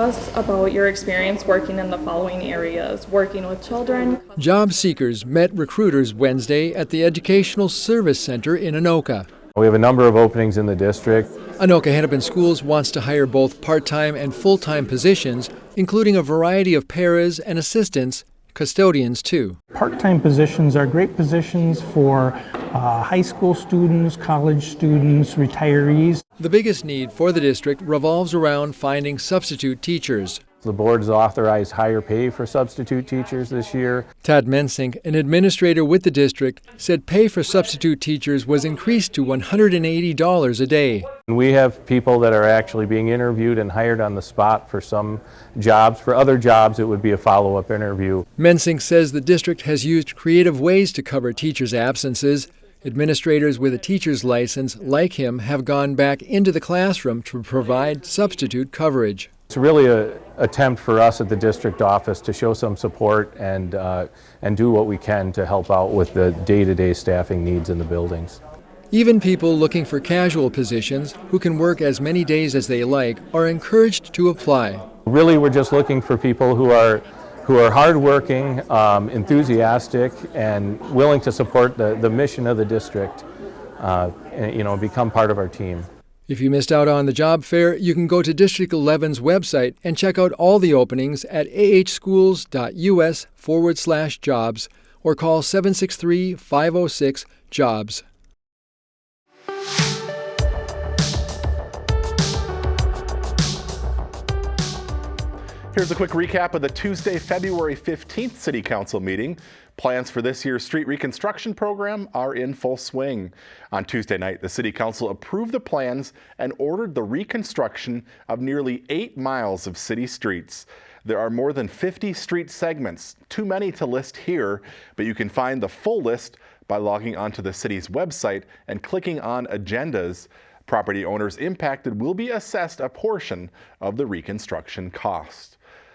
us about your experience working in the following areas: working with children. Job seekers met recruiters Wednesday at the Educational Service Center in Anoka. We have a number of openings in the district. Anoka Hennepin Schools wants to hire both part-time and full-time positions, including a variety of paras and assistants, custodians too. Part-time positions are great positions for high school students, college students, retirees. The biggest need for the district revolves around finding substitute teachers. The board has authorized higher pay for substitute teachers this year. Tad Mensink, an administrator with the district, said pay for substitute teachers was increased to $180 a day. We have people that are actually being interviewed and hired on the spot for some jobs. For other jobs, it would be a follow-up interview. Mensink says the district has used creative ways to cover teachers' absences. Administrators with a teacher's license, like him, have gone back into the classroom to provide substitute coverage. It's really an attempt for us at the district office to show some support and do what we can to help out with the day-to-day staffing needs in the buildings. Even people looking for casual positions who can work as many days as they like are encouraged to apply. Really, we're just looking for people who are hardworking, enthusiastic, and willing to support the mission of the district, and become part of our team. If you missed out on the job fair, you can go to District 11's website and check out all the openings at ahschools.us/jobs or call 763-506-JOBS. Here's a quick recap of the Tuesday, February 15th City Council meeting. Plans for this year's street reconstruction program are in full swing. On Tuesday night, the City Council approved the plans and ordered the reconstruction of nearly 8 miles of city streets. There are more than 50 street segments, too many to list here, but you can find the full list by logging onto the city's website and clicking on agendas. Property owners impacted will be assessed a portion of the reconstruction cost.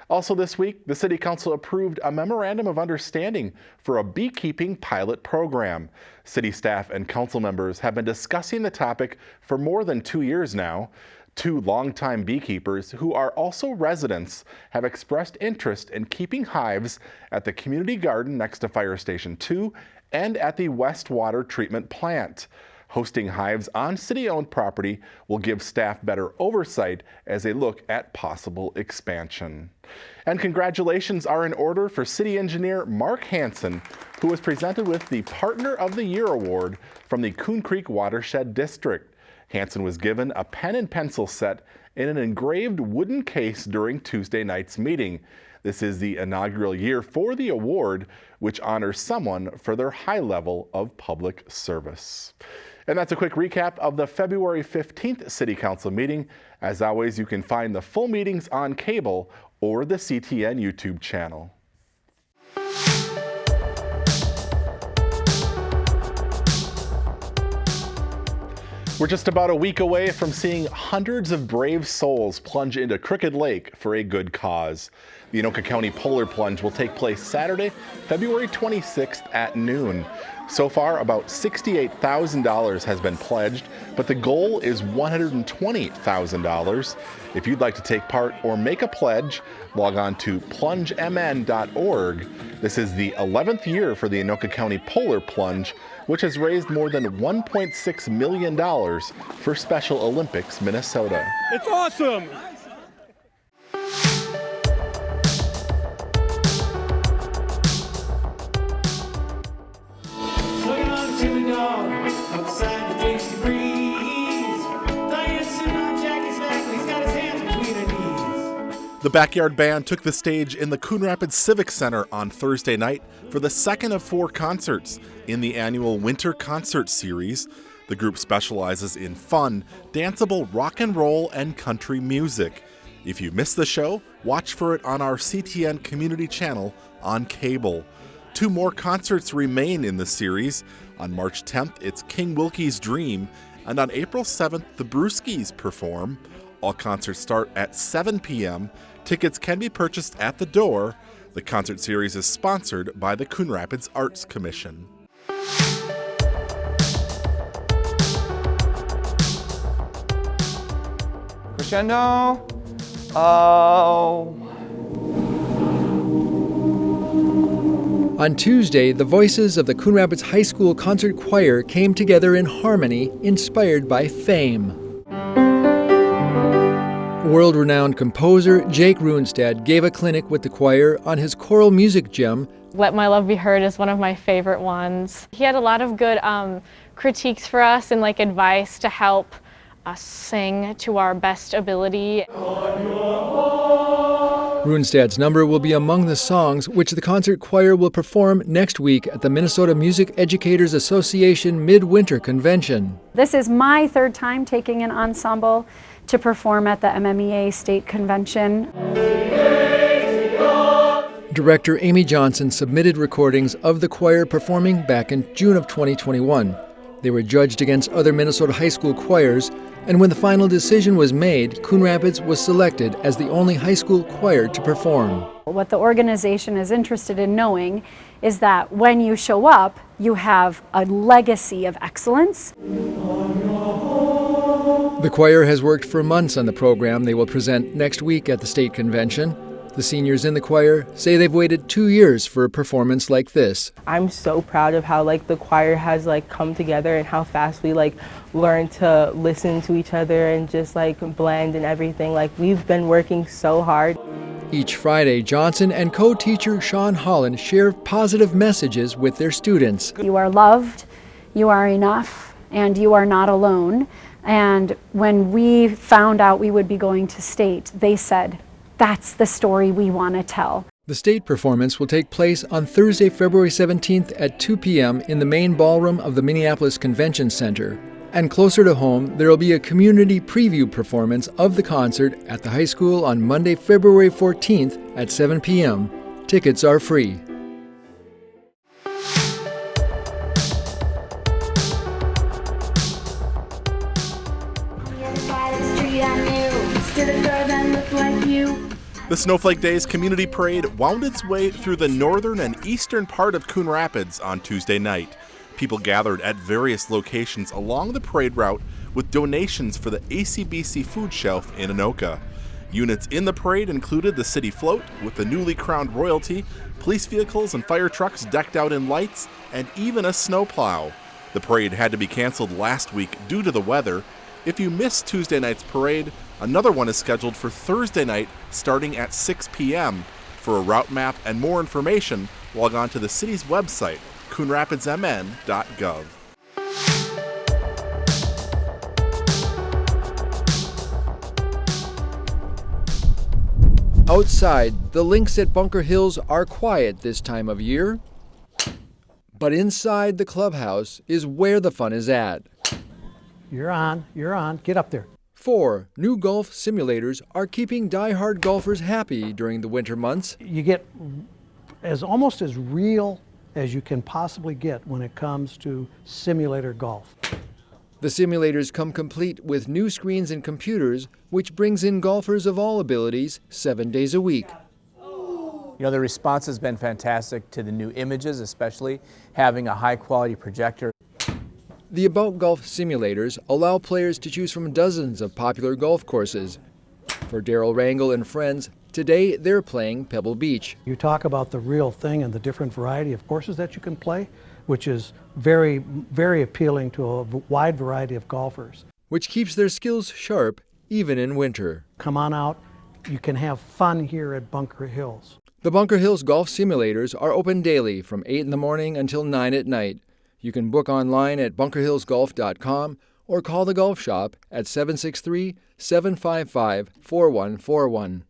Also this week, the City Council approved a Memorandum of Understanding for a beekeeping pilot program. City staff and council members have been discussing the topic for more than 2 years now. 2 longtime beekeepers, who are also residents, have expressed interest in keeping hives at the community garden next to Fire Station 2 and at the Wastewater Treatment Plant. Hosting hives on city-owned property will give staff better oversight as they look at possible expansion. And congratulations are in order for city engineer Mark Hansen, who was presented with the Partner of the Year award from the Coon Creek Watershed District. Hansen was given a pen and pencil set in an engraved wooden case during Tuesday night's meeting. This is the inaugural year for the award, which honors someone for their high level of public service. And that's a quick recap of the February 15th City Council meeting. As always, you can find the full meetings on cable or the CTN YouTube channel. We're just about a week away from seeing hundreds of brave souls plunge into Crooked Lake for a good cause. The Anoka County Polar Plunge will take place Saturday, February 26th at noon. So far, about $68,000 has been pledged, but the goal is $120,000. If you'd like to take part or make a pledge, log on to plungemn.org. This is the 11th year for the Anoka County Polar Plunge, which has raised more than $1.6 million for Special Olympics Minnesota. It's awesome! The Backyard Band took the stage in the Coon Rapids Civic Center on Thursday night for the second of 4 concerts in the annual Winter Concert Series. The group specializes in fun, danceable rock and roll and country music. If you missed the show, watch for it on our CTN community channel on cable. 2 more concerts remain in the series. On March 10th, it's King Wilkie's Dream, and on April 7th, the Brewskis perform. All concerts start at 7 p.m. Tickets can be purchased at the door. The concert series is sponsored by the Coon Rapids Arts Commission. Crescendo. Oh. On Tuesday, the voices of the Coon Rapids High School Concert Choir came together in harmony, inspired by fame. World-renowned composer Jake Runestad gave a clinic with the choir on his choral music gem, Let My Love Be Heard is one of my favorite ones. He had a lot of good critiques for us and advice to help us sing to our best ability. Runestad's number will be among the songs which the concert choir will perform next week at the Minnesota Music Educators Association Midwinter Convention. This is my third time taking an ensemble to perform at the MMEA State Convention. Director Amy Johnson submitted recordings of the choir performing back in June of 2021. They were judged against other Minnesota high school choirs, and when the final decision was made, Coon Rapids was selected as the only high school choir to perform. What the organization is interested in knowing is that when you show up, you have a legacy of excellence. The choir has worked for months on the program they will present next week at the state convention. The seniors in the choir say they've waited 2 years for a performance like this. I'm so proud of how the choir has come together and how fast we learn to listen to each other and just blend and everything. We've been working so hard. Each Friday, Johnson and co-teacher Sean Holland share positive messages with their students. You are loved, you are enough, and you are not alone. And when we found out we would be going to state, they said, that's the story we want to tell. The state performance will take place on Thursday, February 17th at 2 p.m. in the main ballroom of the Minneapolis Convention Center. And closer to home, there will be a community preview performance of the concert at the high school on Monday, February 14th at 7 p.m. Tickets are free. The Snowflake Days Community Parade wound its way through the northern and eastern part of Coon Rapids on Tuesday night. People gathered at various locations along the parade route with donations for the ACBC food shelf in Anoka. Units in the parade included the city float with the newly crowned royalty, police vehicles and fire trucks decked out in lights, and even a snowplow. The parade had to be canceled last week due to the weather. If you missed Tuesday night's parade, another one is scheduled for Thursday night starting at 6 p.m. For a route map and more information, log on to the city's website, coonrapidsmn.gov. Outside, the links at Bunker Hills are quiet this time of year. But inside the clubhouse is where the fun is at. You're on. Get up there. 4 new golf simulators are keeping die-hard golfers happy during the winter months. You get almost as real as you can possibly get when it comes to simulator golf. The simulators come complete with new screens and computers, which brings in golfers of all abilities 7 days a week. The response has been fantastic to the new images, especially having a high-quality projector. The About Golf simulators allow players to choose from dozens of popular golf courses. For Daryl Rangel and friends, today they're playing Pebble Beach. You talk about the real thing and the different variety of courses that you can play, which is very, very appealing to a wide variety of golfers. Which keeps their skills sharp even in winter. Come on out. You can have fun here at Bunker Hills. The Bunker Hills golf simulators are open daily from 8 in the morning until 9 at night. You can book online at bunkerhillsgolf.com or call the golf shop at 763-755-4141.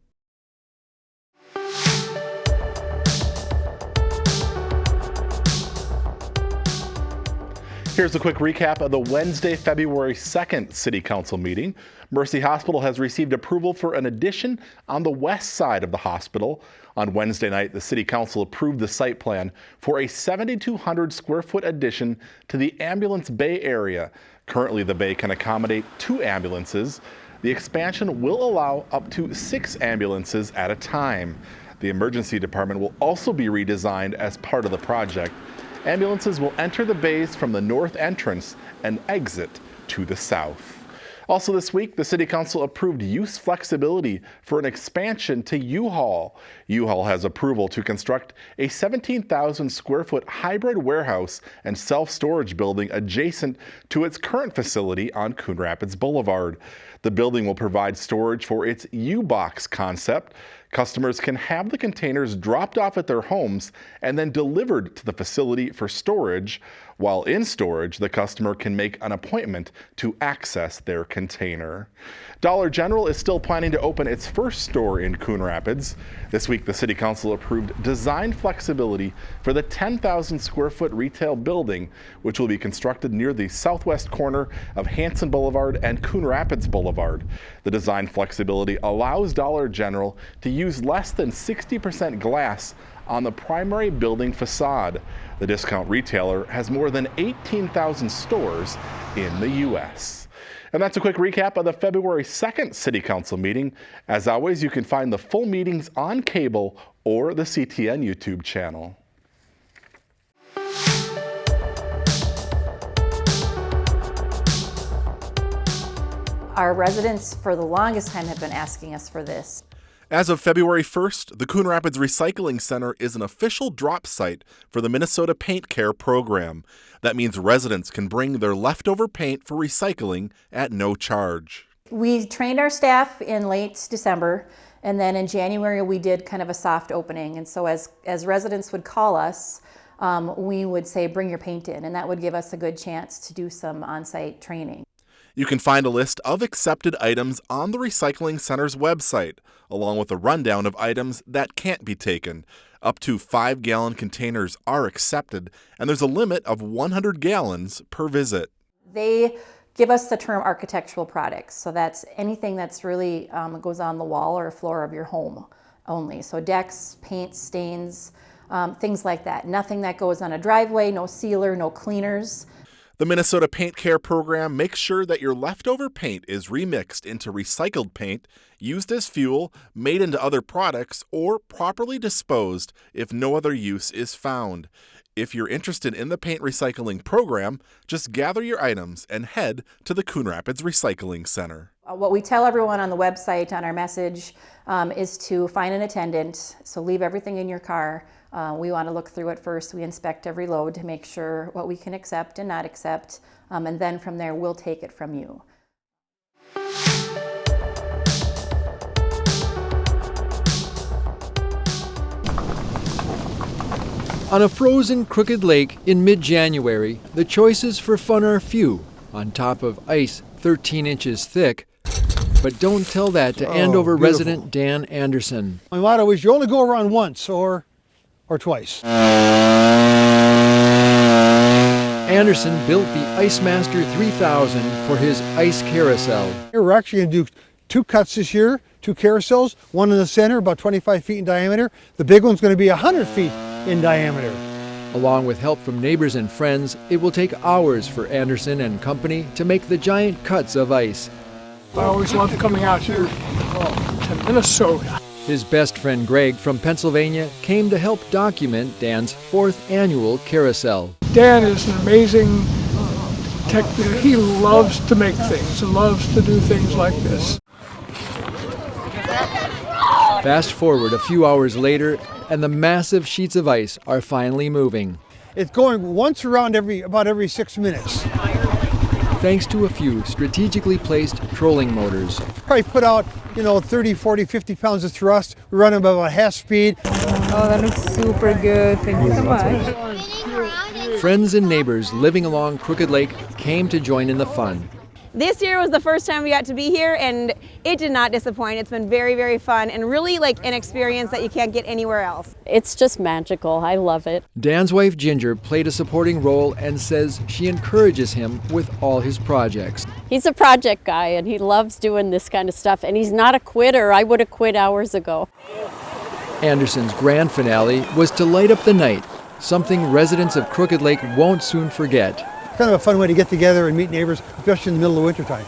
Here's a quick recap of the Wednesday, February 2nd City Council meeting. Mercy Hospital has received approval for an addition on the west side of the hospital. On Wednesday night, the City Council approved the site plan for a 7,200 square foot addition to the ambulance bay area. Currently, the bay can accommodate 2 ambulances. The expansion will allow up to 6 ambulances at a time. The emergency department will also be redesigned as part of the project. Ambulances will enter the bays from the north entrance and exit to the south. Also this week, the City Council approved use flexibility for an expansion to U-Haul. U-Haul has approval to construct a 17,000 square foot hybrid warehouse and self-storage building adjacent to its current facility on Coon Rapids Boulevard. The building will provide storage for its U-Box concept. Customers can have the containers dropped off at their homes and then delivered to the facility for storage. While in storage, the customer can make an appointment to access their container. Dollar General is still planning to open its first store in Coon Rapids. This week, the City Council approved design flexibility for the 10,000 square foot retail building, which will be constructed near the southwest corner of Hanson Boulevard and Coon Rapids Boulevard. The design flexibility allows Dollar General to use less than 60% glass on the primary building facade. The discount retailer has more than 18,000 stores in the U.S. And that's a quick recap of the February 2nd City Council meeting. As always, you can find the full meetings on cable or the CTN YouTube channel. Our residents for the longest time have been asking us for this. As of February 1st, the Coon Rapids Recycling Center is an official drop site for the Minnesota Paint Care program. That means residents can bring their leftover paint for recycling at no charge. We trained our staff in late December, and then in January we did kind of a soft opening. And so as residents would call us, we would say, bring your paint in, and that would give us a good chance to do some on-site training. You can find a list of accepted items on the Recycling Center's website, along with a rundown of items that can't be taken. Up to 5-gallon containers are accepted, and there's a limit of 100 gallons per visit. They give us the term architectural products, so that's anything that's really goes on the wall or floor of your home only. So decks, paint, stains, things like that. Nothing that goes on a driveway, no sealer, no cleaners. The Minnesota Paint Care program makes sure that your leftover paint is remixed into recycled paint, used as fuel, made into other products, or properly disposed if no other use is found. If you're interested in the paint recycling program, just gather your items and head to the Coon Rapids Recycling Center. What we tell everyone on the website, on our message, is to find an attendant. So leave everything in your car. We want to look through it first. We inspect every load to make sure what we can accept and not accept. And then from there, we'll take it from you. On a frozen crooked lake in mid-January, the choices for fun are few. On top of ice 13 inches thick, but don't tell that to Andover resident Dan Anderson. My motto is you only go around once or twice. Anderson built the Ice Master 3000 for his ice carousel. We're actually going to do 2 cuts this year, 2 carousels, one in the center, about 25 feet in diameter. The big one's going to be 100 feet in diameter. Along with help from neighbors and friends, it will take hours for Anderson and company to make the giant cuts of ice. I always loved coming out here to Minnesota. His best friend Greg from Pennsylvania came to help document Dan's 4th annual carousel. Dan is an amazing technician. He loves to make things and loves to do things like this. Fast forward a few hours later, and the massive sheets of ice are finally moving. It's going once around about every 6 minutes. Thanks to a few strategically placed trolling motors. Probably put out, 30, 40, 50 pounds of thrust. We run them about half speed. Oh, that looks super good. Thank you so much. Friends and neighbors living along Crooked Lake came to join in the fun. This year was the first time we got to be here, and it did not disappoint. It's been very, very fun and really like an experience that you can't get anywhere else. It's just magical. I love it. Dan's wife Ginger played a supporting role and says she encourages him with all his projects. He's a project guy and he loves doing this kind of stuff, and he's not a quitter. I would have quit hours ago. Anderson's grand finale was to light up the night, something residents of Crooked Lake won't soon forget. Kind of a fun way to get together and meet neighbors, especially in the middle of winter time.